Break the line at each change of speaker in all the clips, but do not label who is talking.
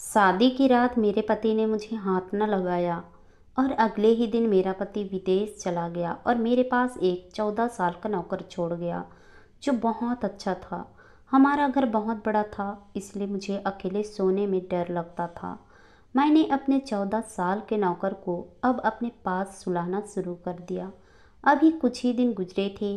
शादी की रात मेरे पति ने मुझे हाथ न लगाया और अगले ही दिन मेरा पति विदेश चला गया और मेरे पास एक 14 साल का नौकर छोड़ गया जो बहुत अच्छा था। हमारा घर बहुत बड़ा था, इसलिए मुझे अकेले सोने में डर लगता था। मैंने अपने 14 साल के नौकर को अब अपने पास सुलाना शुरू कर दिया। अभी कुछ ही दिन गुजरे थे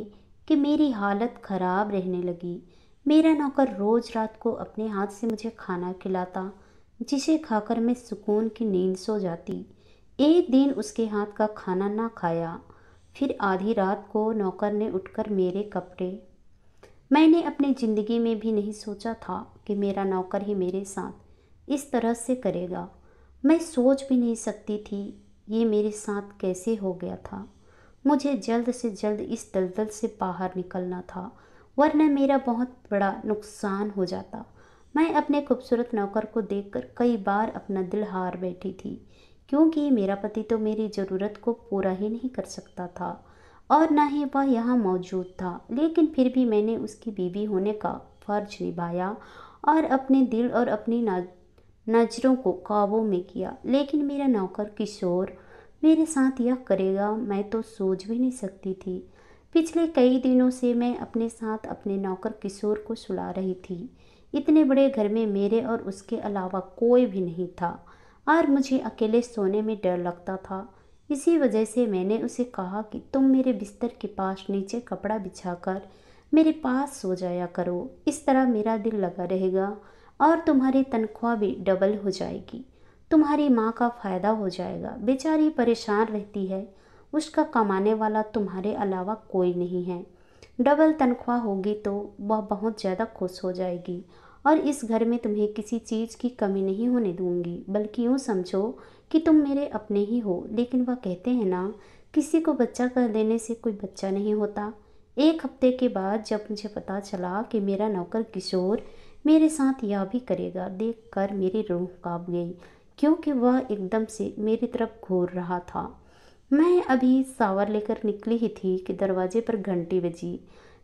कि मेरी हालत खराब रहने लगी। मेरा नौकर रोज रात को अपने हाथ से मुझे खाना खिलाता, जिसे खाकर मैं सुकून की नींद सो जाती। एक दिन उसके हाथ का खाना ना खाया। फिर आधी रात को नौकर ने उठकर मेरे कपड़े। मैंने अपनी ज़िंदगी में भी नहीं सोचा था कि मेरा नौकर ही मेरे साथ इस तरह से करेगा। मैं सोच भी नहीं सकती थी ये मेरे साथ कैसे हो गया था। मुझे जल्द से जल्द इस दलदल से बाहर निकलना था, वरना मेरा बहुत बड़ा नुकसान हो जाता। मैं अपने खूबसूरत नौकर को देखकर कई बार अपना दिल हार बैठी थी, क्योंकि मेरा पति तो मेरी ज़रूरत को पूरा ही नहीं कर सकता था और ना ही वह यहाँ मौजूद था। लेकिन फिर भी मैंने उसकी बीवी होने का फर्ज निभाया और अपने दिल और अपनी नज़रों को काबू में किया। लेकिन मेरा नौकर किशोर मेरे साथ यह करेगा, मैं तो सोच भी नहीं सकती थी। पिछले कई दिनों से मैं अपने साथ अपने नौकर किशोर को सुला रही थी। इतने बड़े घर में मेरे और उसके अलावा कोई भी नहीं था और मुझे अकेले सोने में डर लगता था। इसी वजह से मैंने उसे कहा कि तुम मेरे बिस्तर के पास नीचे कपड़ा बिछाकर मेरे पास सो जाया करो। इस तरह मेरा दिल लगा रहेगा और तुम्हारी तनख्वाह भी डबल हो जाएगी। तुम्हारी माँ का फ़ायदा हो जाएगा। बेचारी परेशान रहती है, उसका कमाने वाला तुम्हारे अलावा कोई नहीं है। डबल तनख्वाह होगी तो वह बहुत ज़्यादा खुश हो जाएगी और इस घर में तुम्हें किसी चीज़ की कमी नहीं होने दूंगी। बल्कि यूँ समझो कि तुम मेरे अपने ही हो। लेकिन वह कहते हैं ना, किसी को बच्चा कर देने से कोई बच्चा नहीं होता। एक हफ्ते के बाद जब मुझे पता चला कि मेरा नौकर किशोर मेरे साथ यह भी करेगा, देखकर मेरी रूह कांप गई, क्योंकि वह एकदम से मेरी तरफ घूर रहा था। मैं अभी शावर लेकर निकली ही थी कि दरवाजे पर घंटी बजी।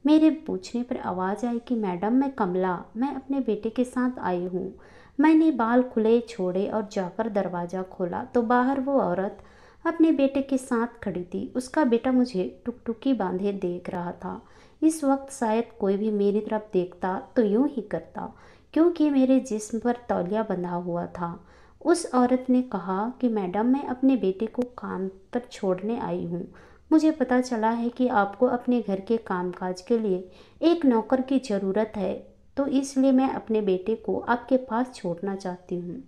मेरे पूछने पर आवाज़ आई कि मैडम, मैं कमला, मैं अपने बेटे के साथ आई हूँ। मैंने बाल खुले छोड़े और जाकर दरवाज़ा खोला तो बाहर वो औरत अपने बेटे के साथ खड़ी थी। उसका बेटा मुझे टुकटुकी बांधे देख रहा था। इस वक्त शायद कोई भी मेरी तरफ देखता तो यूं ही करता, क्योंकि मेरे जिस्म पर तौलिया बंधा हुआ था। उस औरत ने कहा कि मैडम, मैं अपने बेटे को काम पर छोड़ने आई हूँ। मुझे पता चला है कि आपको अपने घर के कामकाज के लिए एक नौकर की ज़रूरत है, तो इसलिए मैं अपने बेटे को आपके पास छोड़ना चाहती हूँ।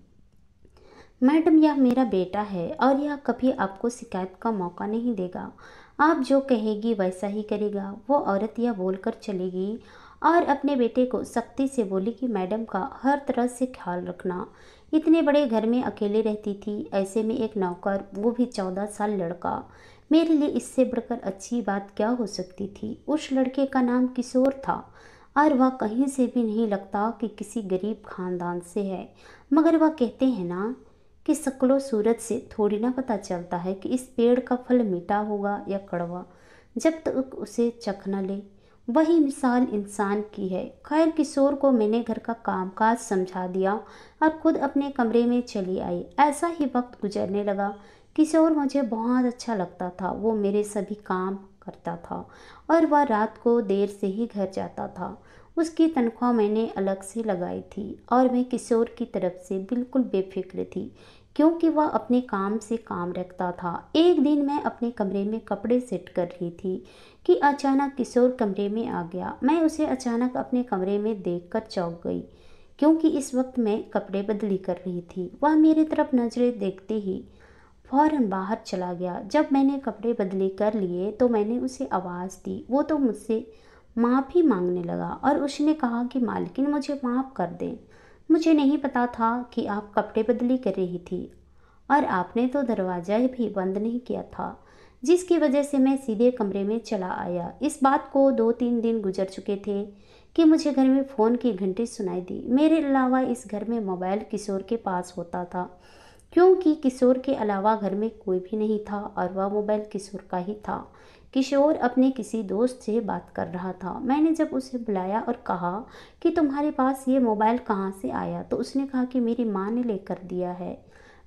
मैडम, यह मेरा बेटा है और यह कभी आपको शिकायत का मौका नहीं देगा। आप जो कहेगी वैसा ही करेगा। वो औरत यह बोलकर चली गई और अपने बेटे को सख्ती से बोली कि मैडम का हर तरह से ख्याल रखना। इतने बड़े घर में अकेले रहती थी, ऐसे में एक नौकर, वो भी 14 साल लड़का। मेरे लिए इससे बढ़कर अच्छी बात क्या हो सकती थी। उस लड़के का नाम किशोर था और वह कहीं से भी नहीं लगता कि किसी गरीब खानदान से है। मगर वह कहते हैं ना कि शक्लो सूरत से थोड़ी ना पता चलता है कि इस पेड़ का फल मीठा होगा या कड़वा, जब तक उसे चख न ले। वही मिसाल इंसान की है। खैर, किशोर को मैंने घर का कामकाज समझा दिया और खुद अपने कमरे में चली आई। ऐसा ही वक्त गुजरने लगा। किशोर मुझे बहुत अच्छा लगता था। वो मेरे सभी काम करता था और वह रात को देर से ही घर जाता था। उसकी तनख्वाह मैंने अलग से लगाई थी और मैं किशोर की तरफ से बिल्कुल बेफिक्र थी, क्योंकि वह अपने काम से काम रखता था। एक दिन मैं अपने कमरे में कपड़े सेट कर रही थी कि अचानक किशोर कमरे में आ गया। मैं उसे अचानक अपने कमरे में देखकर चौंक गई, क्योंकि इस वक्त मैं कपड़े बदली कर रही थी। वह मेरी तरफ नजरें देखते ही फौरन बाहर चला गया। जब मैंने कपड़े बदली कर लिए तो मैंने उसे आवाज़ दी। वो तो मुझसे माफ़ी मांगने लगा और उसने कहा कि मालकिन, मुझे माफ़ कर दें। मुझे नहीं पता था कि आप कपड़े बदली कर रही थी और आपने तो दरवाज़ा भी बंद नहीं किया था, जिसकी वजह से मैं सीधे कमरे में चला आया। इस बात को 2-3 दिन गुजर चुके थे कि मुझे घर में फ़ोन की घंटी सुनाई दी। मेरे अलावा इस घर में मोबाइल किशोर के पास होता था, क्योंकि किशोर के अलावा घर में कोई भी नहीं था और वह मोबाइल किशोर का ही था। किशोर अपने किसी दोस्त से बात कर रहा था। मैंने जब उसे बुलाया और कहा कि तुम्हारे पास ये मोबाइल कहाँ से आया, तो उसने कहा कि मेरी माँ ने लेकर दिया है।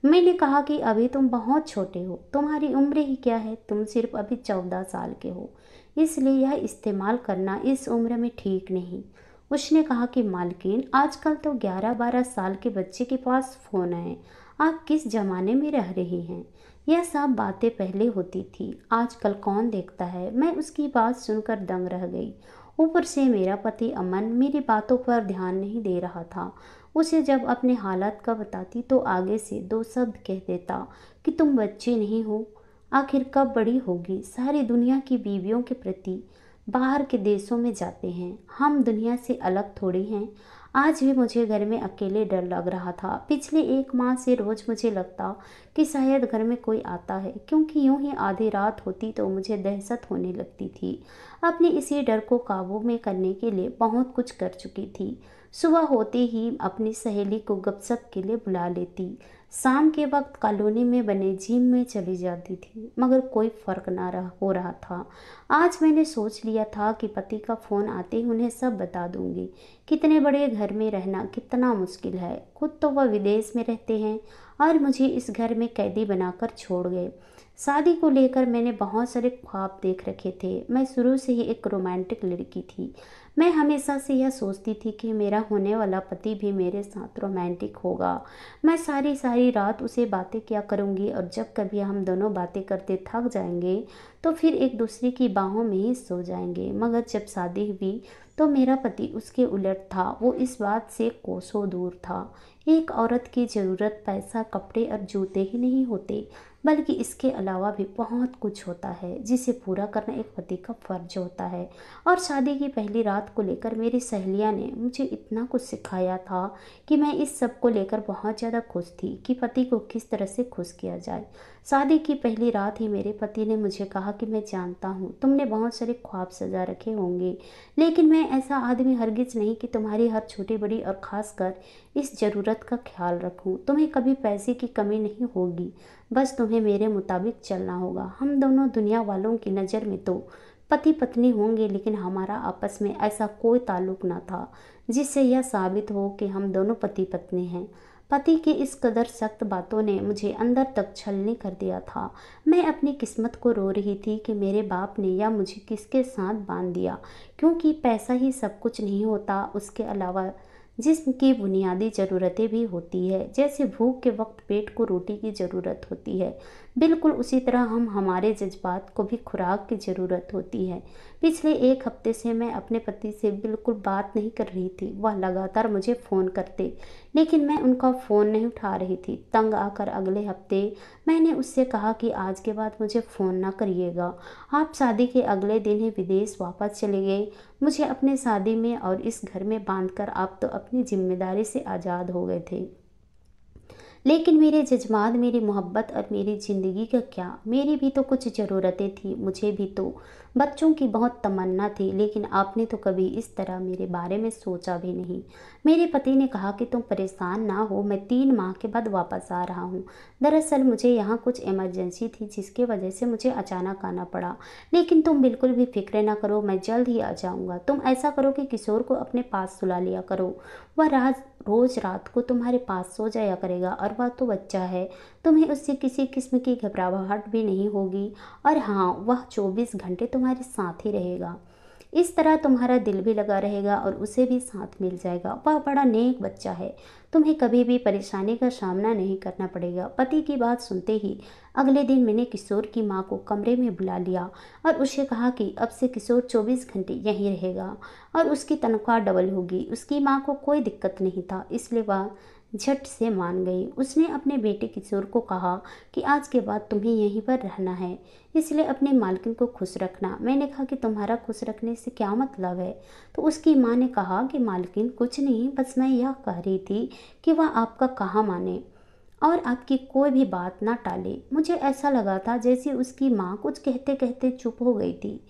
मैंने कहा कि अभी तुम बहुत छोटे हो, तुम्हारी उम्र ही क्या है, तुम सिर्फ अभी 14 साल के हो, इसलिए यह इस्तेमाल करना इस उम्र में ठीक नहीं। उसने कहा कि मालकिन, आजकल तो 11-12 साल के बच्चे के पास फ़ोन है, आप किस ज़माने में रह रही हैं। यह सब बातें पहले होती थी, आजकल कौन देखता है। मैं उसकी बात सुनकर दंग रह गई। ऊपर से मेरा पति अमन मेरी बातों पर ध्यान नहीं दे रहा था। उसे जब अपने हालात का बताती तो आगे से 2 शब्द कह देता कि तुम बच्चे नहीं हो, आखिर कब बड़ी होगी। सारी दुनिया की बीवियों के प्रति बाहर के देशों में जाते हैं, हम दुनिया से अलग थोड़ी हैं। आज भी मुझे घर में अकेले डर लग रहा था। पिछले 1 माह से रोज़ मुझे लगता कि शायद घर में कोई आता है, क्योंकि यूं ही आधी रात होती तो मुझे दहशत होने लगती थी। अपने इसी डर को काबू में करने के लिए बहुत कुछ कर चुकी थी। सुबह होते ही अपनी सहेली को गपशप के लिए बुला लेती, शाम के वक्त कॉलोनी में बने जिम में चली जाती थी, मगर कोई फर्क ना हो रहा था। आज मैंने सोच लिया था कि पति का फ़ोन आते ही उन्हें सब बता दूंगी। कितने बड़े घर में रहना कितना मुश्किल है, खुद तो वह विदेश में रहते हैं और मुझे इस घर में कैदी बनाकर छोड़ गए। शादी को लेकर मैंने बहुत सारे ख्वाब देख रखे थे। मैं शुरू से ही एक रोमांटिक लड़की थी। मैं हमेशा से यह सोचती थी कि मेरा होने वाला पति भी मेरे साथ रोमांटिक होगा। मैं सारी सारी रात उसे बातें किया करूँगी और जब कभी हम दोनों बातें करते थक जाएंगे तो फिर एक दूसरे की बाहों में ही सो जाएंगे। मगर जब शादी हुई तो मेरा पति उसके उलट था। वो इस बात से कोसों दूर था। एक औरत की ज़रूरत पैसा, कपड़े और जूते ही नहीं होते, बल्कि इसके अलावा भी बहुत कुछ होता है जिसे पूरा करना एक पति का फर्ज होता है। और शादी की पहली रात को लेकर मेरी सहेलियां ने मुझे इतना कुछ सिखाया था कि मैं इस सब को लेकर बहुत ज़्यादा खुश थी कि पति को किस तरह से खुश किया जाए। शादी की पहली रात ही मेरे पति ने मुझे कहा कि मैं जानता हूँ तुमने बहुत सारे ख्वाब सजा रखे होंगे, लेकिन मैं ऐसा आदमी हरगिज नहीं कि तुम्हारी हर छोटी बड़ी और ख़ासकर इस ज़रूरत का ख्याल रखूँ। तुम्हें कभी पैसे की कमी नहीं होगी, बस तुम्हें मेरे मुताबिक चलना होगा। हम दोनों दुनिया वालों की नज़र में तो पति पत्नी होंगे, लेकिन हमारा आपस में ऐसा कोई ताल्लुक ना था जिससे यह साबित हो कि हम दोनों पति पत्नी हैं। पति की इस कदर सख्त बातों ने मुझे अंदर तक छलनी कर दिया था। मैं अपनी किस्मत को रो रही थी कि मेरे बाप ने या मुझे किसके साथ बांध दिया, क्योंकि पैसा ही सब कुछ नहीं होता, उसके अलावा जिस्म की बुनियादी ज़रूरतें भी होती है। जैसे भूख के वक्त पेट को रोटी की ज़रूरत होती है, बिल्कुल उसी तरह हमारे जज्बात को भी खुराक की ज़रूरत होती है। पिछले 1 हफ्ते से मैं अपने पति से बिल्कुल बात नहीं कर रही थी। वह लगातार मुझे फ़ोन करते, लेकिन मैं उनका फ़ोन नहीं उठा रही थी। तंग आकर अगले हफ्ते मैंने उससे कहा कि आज के बाद मुझे फ़ोन ना करिएगा। आप शादी के अगले दिन ही विदेश वापस चले गए। मुझे अपने शादी में और इस घर में बांधकर आप तो अपनी जिम्मेदारी से आज़ाद हो गए थे, लेकिन मेरे जज्बात, मेरी मोहब्बत और मेरी ज़िंदगी का क्या? मेरी भी तो कुछ ज़रूरतें थी, मुझे भी तो बच्चों की बहुत तमन्ना थी, लेकिन आपने तो कभी इस तरह मेरे बारे में सोचा भी नहीं। मेरे पति ने कहा कि तुम परेशान ना हो, मैं 3 माह के बाद वापस आ रहा हूँ। दरअसल मुझे यहाँ कुछ इमरजेंसी थी जिसकी वजह से मुझे अचानक आना पड़ा, लेकिन तुम बिल्कुल भी फिक्र ना करो, मैं जल्द ही आ जाऊँगा। तुम ऐसा करो कि किशोर को अपने पास सुला लिया करो, वह रोज़ रात को तुम्हारे पास सो जाया करेगा और वह तो बच्चा है, तुम्हें उससे किसी किस्म की घबराहट भी नहीं होगी। और हाँ, वह 24 घंटे तुम्हारे साथ ही रहेगा। इस तरह तुम्हारा दिल भी लगा रहेगा और उसे भी साथ मिल जाएगा। वह बड़ा नेक बच्चा है, तुम्हें कभी भी परेशानी का सामना नहीं करना पड़ेगा। पति की बात सुनते ही अगले दिन मैंने किशोर की माँ को कमरे में बुला लिया और उसे कहा कि अब से किशोर 24 घंटे यहीं रहेगा और उसकी तनख्वाह डबल होगी। उसकी माँ को कोई दिक्कत नहीं था, इसलिए वह झट से मान गई। उसने अपने बेटे किशोर को कहा कि आज के बाद तुम्हें यहीं पर रहना है, इसलिए अपने मालकिन को खुश रखना। मैंने कहा कि तुम्हारा खुश रखने से क्या मतलब है? तो उसकी माँ ने कहा कि मालकिन कुछ नहीं, बस मैं यह कह रही थी कि वह आपका कहा माने और आपकी कोई भी बात ना टाले। मुझे ऐसा लगा था जैसे उसकी माँ कुछ कहते कहते चुप हो गई थी।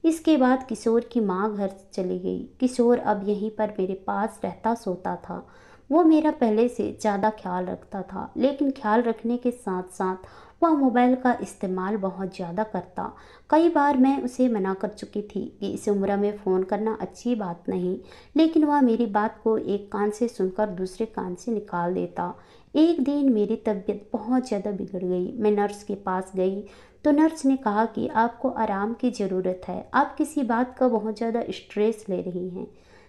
इसके बाद किशोर की माँ घर चली गई। किशोर अब यहीं पर मेरे पास रहता सोता था। वो मेरा पहले से ज़्यादा ख्याल रखता था, लेकिन ख्याल रखने के साथ साथ वह मोबाइल का इस्तेमाल बहुत ज़्यादा करता। कई बार मैं उसे मना कर चुकी थी कि इस उम्र में फ़ोन करना अच्छी बात नहीं, लेकिन वह मेरी बात को एक कान से सुनकर दूसरे कान से निकाल देता। एक दिन मेरी तबीयत बहुत ज़्यादा बिगड़ गई। मैं नर्स के पास गई तो नर्स ने कहा कि आपको आराम की ज़रूरत है, आप किसी बात का बहुत ज़्यादा स्ट्रेस ले रही हैं,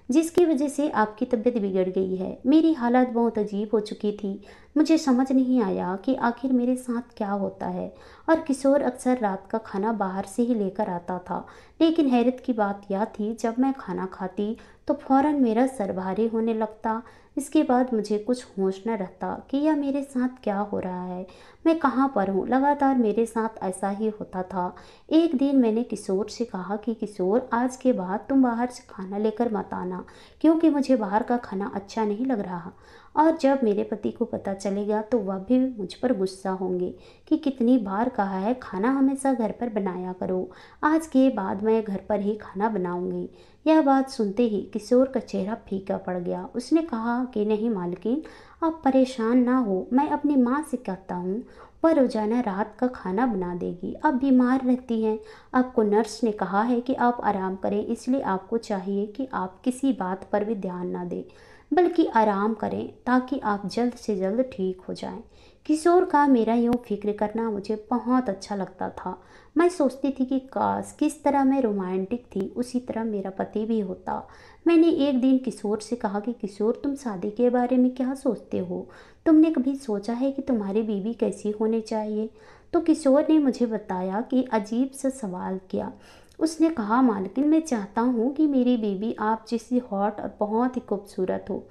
जिसकी वजह से आपकी तबीयत बिगड़ गई है। मेरी हालत बहुत अजीब हो चुकी थी। मुझे समझ नहीं आया कि आखिर मेरे साथ क्या होता है। और किशोर अक्सर रात का खाना बाहर से ही लेकर आता था, लेकिन हैरत की बात यह थी, जब मैं खाना खाती तो फौरन मेरा सर भारी होने लगता। इसके बाद मुझे कुछ होश न रहता कि यह मेरे साथ क्या हो रहा है, मैं कहाँ पर हूँ। लगातार मेरे साथ ऐसा ही होता था। एक दिन मैंने किशोर से कहा कि किशोर, आज के बाद तुम बाहर से खाना लेकर मत आना, क्योंकि मुझे बाहर का खाना अच्छा नहीं लग रहा। और जब मेरे पति को पता चलेगा तो वह भी मुझ पर गुस्सा होंगे कि कितनी बार कहा है खाना हमेशा घर पर बनाया करो, आज के बाद मैं घर पर ही खाना बनाऊंगी। यह बात सुनते ही किशोर का चेहरा फीका पड़ गया। उसने कहा कि नहीं मालकिन, आप परेशान ना हो, मैं अपनी माँ से कहता हूँ, वह रोजाना रात का खाना बना देगी। आप बीमार रहती हैं, आपको नर्स ने कहा है कि आप आराम करें, इसलिए आपको चाहिए कि आप किसी बात पर भी ध्यान ना दें, बल्कि आराम करें ताकि आप जल्द से जल्द ठीक हो जाएं। किशोर का मेरा यूँ फिक्र करना मुझे बहुत अच्छा लगता था। मैं सोचती थी कि काश किस तरह मैं रोमांटिक थी, उसी तरह मेरा पति भी होता। मैंने एक दिन किशोर से कहा कि किशोर, तुम शादी के बारे में क्या सोचते हो? तुमने कभी सोचा है कि तुम्हारी बीवी कैसी होनी चाहिए? तो किशोर ने मुझे बताया कि अजीब सा सवाल किया। उसने कहा, मालकिन, मैं चाहता हूँ कि मेरी बीवी आप जैसी हॉट और बहुत ही खूबसूरत हो।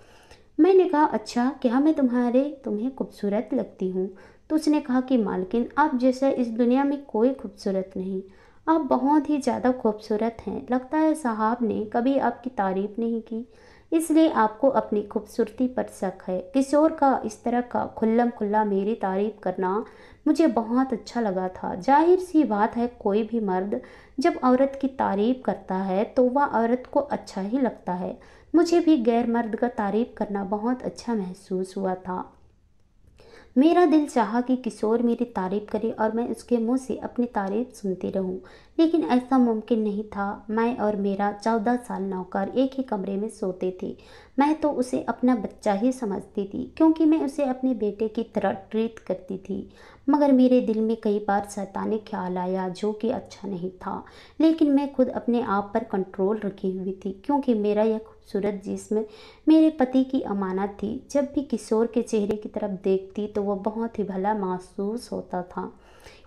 मैंने कहा, अच्छा, क्या मैं तुम्हें खूबसूरत लगती हूँ? तो उसने कहा कि मालकिन, आप जैसा इस दुनिया में कोई खूबसूरत नहीं, आप बहुत ही ज़्यादा खूबसूरत हैं। लगता है साहब ने कभी आपकी तारीफ नहीं की, इसलिए आपको अपनी खूबसूरती पर शक है। किशोर का इस तरह का खुल्लम खुल्ला मेरी तारीफ करना मुझे बहुत अच्छा लगा था। जाहिर सी बात है, कोई भी मर्द जब औरत की तारीफ करता है तो वह औरत को अच्छा ही लगता है। मुझे भी गैर मर्द का तारीफ करना बहुत अच्छा महसूस हुआ था। मेरा दिल चाहा कि किशोर मेरी तारीफ करे और मैं उसके मुंह से अपनी तारीफ सुनती रहूं, लेकिन ऐसा मुमकिन नहीं था। मैं और मेरा 14 साल नौकर एक ही कमरे में सोते थे। मैं तो उसे अपना बच्चा ही समझती थी, क्योंकि मैं उसे अपने बेटे की तरह ट्रीट करती थी। मगर मेरे दिल में कई बार शैतानी ख्याल आया, जो कि अच्छा नहीं था। लेकिन मैं खुद अपने आप पर कंट्रोल रखी हुई थी, क्योंकि मेरा यह खूबसूरत जिस्म मेरे पति की अमानत थी। जब भी किशोर के चेहरे की तरफ देखती तो वह बहुत ही भला महसूस होता था,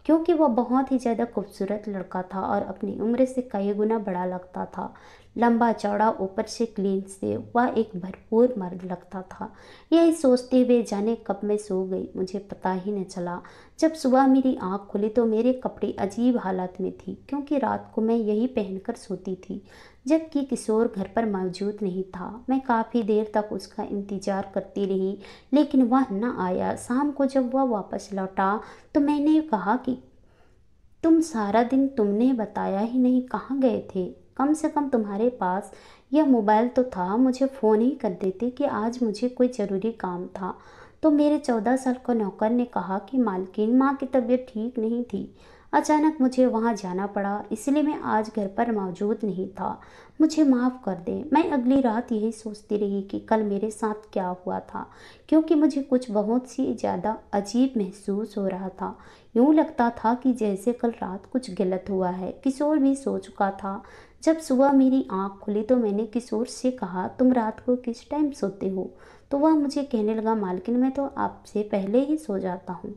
क्योंकि वह बहुत ही ज़्यादा खूबसूरत लड़का था और अपनी उम्र से कई गुना बड़ा लगता था। लंबा चौड़ा, ऊपर से क्लीन से, वह एक भरपूर मर्द लगता था। यही सोचते हुए जाने कब मैं सो गई, मुझे पता ही न चला। जब सुबह मेरी आँख खुली तो मेरे कपड़े अजीब हालत में थी, क्योंकि रात को मैं यही पहनकर सोती थी, जबकि किशोर घर पर मौजूद नहीं था। मैं काफ़ी देर तक उसका इंतज़ार करती रही, लेकिन वह न आया। शाम को जब वह वापस लौटा तो मैंने कहा कि तुम सारा दिन, तुमने बताया ही नहीं, कहाँ गए थे? कम से कम तुम्हारे पास यह मोबाइल तो था, मुझे फ़ोन ही कर देते कि आज मुझे कोई ज़रूरी काम था। तो मेरे 14 साल का नौकर ने कहा कि मालकिन, माँ की तबीयत ठीक नहीं थी, अचानक मुझे वहाँ जाना पड़ा, इसलिए मैं आज घर पर मौजूद नहीं था। मुझे माफ़ कर दें। मैं अगली रात यही सोचती रही कि कल मेरे साथ क्या हुआ था, क्योंकि मुझे कुछ बहुत सी ज़्यादा अजीब महसूस हो रहा था। यूँ लगता था कि जैसे कल रात कुछ गलत हुआ है। किशोर भी सो चुका था। जब सुबह मेरी आँख खुली तो मैंने किशोर से कहा, तुम रात को किस टाइम सोते हो? तो वह मुझे कहने लगा, मालकिन, मैं तो आपसे पहले ही सो जाता हूँ।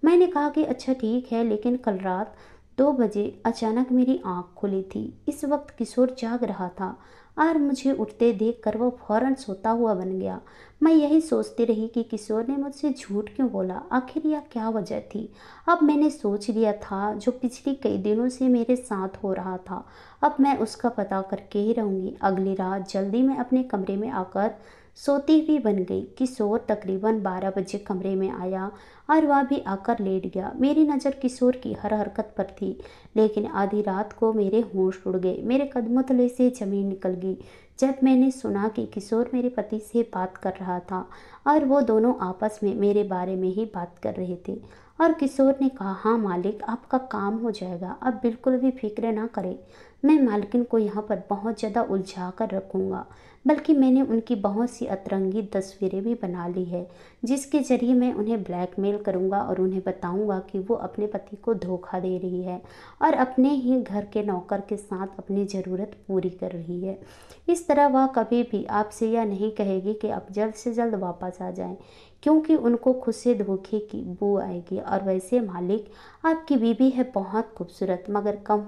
मैंने कहा कि अच्छा ठीक है, लेकिन कल रात 2 बजे अचानक मेरी आँख खुली थी। इस वक्त किशोर जाग रहा था और मुझे उठते देख कर वह फौरन सोता हुआ बन गया। मैं यही सोचती रही कि किशोर ने मुझसे झूठ क्यों बोला, आखिर यह क्या वजह थी। अब मैंने सोच लिया था जो पिछले कई दिनों से मेरे साथ हो रहा था, अब मैं उसका पता करके ही रहूँगी। अगली रात जल्दी मैं अपने कमरे में आकर सोती हुई बन गई। किशोर तकरीबन 12 बजे कमरे में आया और वह भी आकर लेट गया। मेरी नज़र किशोर की हर हरकत पर थी, लेकिन आधी रात को मेरे होश उड़ गए, मेरे कदमों तले से ज़मीन निकल गई। जब मैंने सुना कि किशोर मेरे पति से बात कर रहा था और वो दोनों आपस में मेरे बारे में ही बात कर रहे थे। और किशोर ने कहा, हाँ मालिक, आपका काम हो जाएगा, आप बिल्कुल भी फिक्र ना करें। मैं मालकिन को यहाँ पर बहुत ज़्यादा उलझा कर रखूँगा, बल्कि मैंने उनकी बहुत सी अतरंगी तस्वीरें भी बना ली है, जिसके ज़रिए मैं उन्हें ब्लैकमेल करूँगा और उन्हें बताऊँगा कि वो अपने पति को धोखा दे रही है और अपने ही घर के नौकर के साथ अपनी ज़रूरत पूरी कर रही है। इस तरह वह कभी भी आपसे यह नहीं कहेगी कि आप जल्द से जल्द वापस आ जाएं, क्योंकि उनको खुद से धोखे की बू आएगी। और वैसे मालिक, आपकी बीवी है बहुत खूबसूरत, मगर कम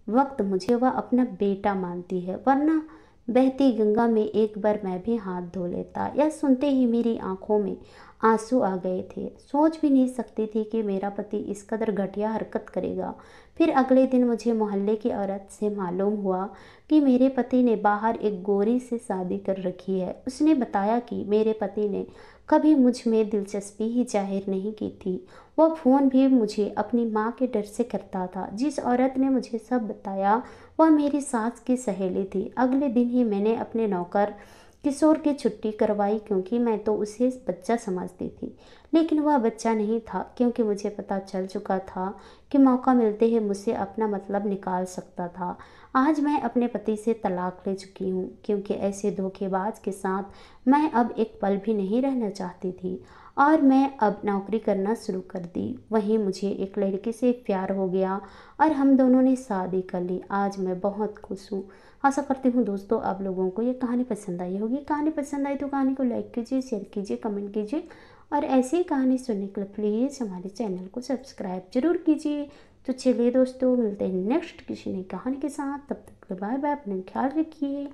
वक्त मुझे वह अपना बेटा मानती है, वरना बहती गंगा में एक बार मैं भी हाथ धो लेता। यह सुनते ही मेरी आंखों में आंसू आ गए थे। सोच भी नहीं सकती थी कि मेरा पति इस कदर घटिया हरकत करेगा। फिर अगले दिन मुझे मोहल्ले की औरत से मालूम हुआ कि मेरे पति ने बाहर एक गोरी से शादी कर रखी है। उसने बताया कि मेरे पति ने कभी मुझ में दिलचस्पी ही जाहिर नहीं की थी। वह फ़ोन भी मुझे अपनी माँ के डर से करता था। जिस औरत ने मुझे सब बताया वह मेरी सास की सहेली थी। अगले दिन ही मैंने अपने नौकर किशोर की छुट्टी करवाई, क्योंकि मैं तो उसे बच्चा समझती थी, लेकिन वह बच्चा नहीं था, क्योंकि मुझे पता चल चुका था कि मौका मिलते ही मुझसे अपना मतलब निकाल सकता था। आज मैं अपने पति से तलाक ले चुकी हूँ, क्योंकि ऐसे धोखेबाज के साथ मैं अब एक पल भी नहीं रहना चाहती थी और मैं अब नौकरी करना शुरू कर दी। वहीं मुझे एक लड़के से प्यार हो गया और हम दोनों ने शादी कर ली। आज मैं बहुत खुश हूँ। आशा करती हूँ दोस्तों आप लोगों को ये कहानी पसंद आई होगी। कहानी पसंद आई तो कहानी को लाइक कीजिए, शेयर कीजिए, कमेंट कीजिए और ऐसी ही कहानी सुनने के लिए प्लीज़ हमारे चैनल को सब्सक्राइब जरूर कीजिए। तो चलिए दोस्तों, मिलते हैं नेक्स्ट किसी नई कहानी के साथ। तब तक बाय बाय, अपना ख्याल रखिए।